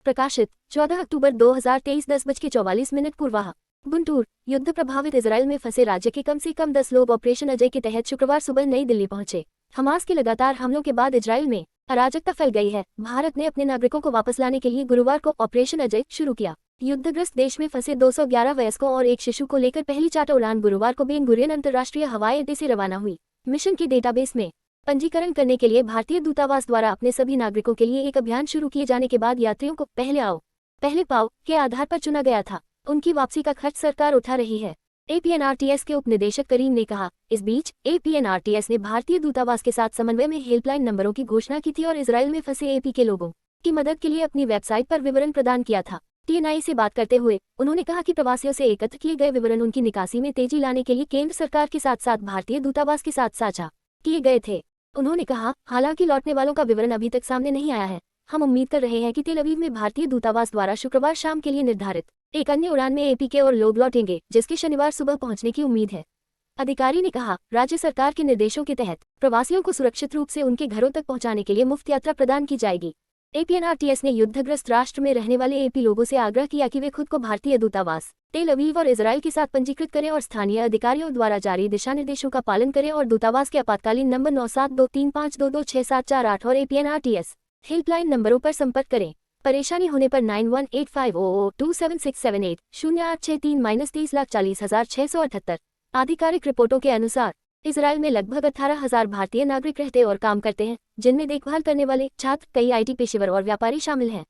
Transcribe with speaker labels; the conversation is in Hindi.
Speaker 1: प्रकाशित 14 अक्टूबर 2023 10:44 पूर्वाह। गुंटूर। युद्ध प्रभावित इजराइल में फंसे राज्य के कम से कम 10 लोग ऑपरेशन अजय के तहत शुक्रवार सुबह नई दिल्ली पहुंचे। हमास के लगातार हमलों के बाद इजराइल में अराजकता फैल गई है। भारत ने अपने नागरिकों को वापस लाने के लिए गुरुवार को ऑपरेशन अजय शुरू किया। युद्धग्रस्त देश में फंसे 211 वयस्कों और एक शिशु को लेकर पहली चार्टर उड़ान गुरुवार को बेन गुरियन अंतर्राष्ट्रीय हवाई अड्डे से रवाना हुई। मिशन के डेटाबेस में पंजीकरण करने के लिए भारतीय दूतावास द्वारा अपने सभी नागरिकों के लिए एक अभियान शुरू किए जाने के बाद यात्रियों को पहले आओ पहले पाओ के आधार पर चुना गया था। उनकी वापसी का खर्च सरकार उठा रही है। एपीएनआरटीएस के उप निदेशक करीम ने कहा। इस बीच एपीएनआरटीएस ने भारतीय दूतावास के साथ समन्वय में हेल्पलाइन नंबरों की घोषणा की थी और इजराइल में फंसे एपी के लोगों की मदद के लिए अपनी वेबसाइट पर विवरण प्रदान किया था। टीएनआई से बात करते हुए उन्होंने कहा कि प्रवासियों से एकत्र किए गए विवरण उनकी निकासी में तेजी लाने के लिए केंद्र सरकार के साथ साथ भारतीय दूतावास के साथ साझा किए गए थे। उन्होंने कहा, हालांकि लौटने वालों का विवरण अभी तक सामने नहीं आया है, हम उम्मीद कर रहे हैं कि तेल अवीव में भारतीय दूतावास द्वारा शुक्रवार शाम के लिए निर्धारित एक अन्य उड़ान में एपी के और लोग लौटेंगे, जिसके शनिवार सुबह पहुंचने की उम्मीद है। अधिकारी ने कहा, राज्य सरकार के निर्देशों के तहत प्रवासियों को सुरक्षित रूप से उनके घरों तक पहुंचाने के लिए मुफ्त यात्रा प्रदान की जाएगी। एपीएनआरटीएस ने युद्धग्रस्त राष्ट्र में रहने वाले एपी लोगों से आग्रह किया कि वे खुद को भारतीय दूतावास, तेल अवीव और इजराइल के साथ पंजीकृत करें और स्थानीय अधिकारियों द्वारा जारी दिशा निर्देशों का पालन करें और दूतावास के आपातकालीन नंबर 9723522648 और एपीएनआरटीएस हेल्पलाइन नंबरों पर संपर्क करें। परेशानी होने पर 918500276780 0863-30,40,678। आधिकारिक रिपोर्टों के अनुसार इजराइल में लगभग 18,000 भारतीय नागरिक रहते और काम करते हैं, जिनमें देखभाल करने वाले छात्र, कई आईटी पेशेवर और व्यापारी शामिल हैं।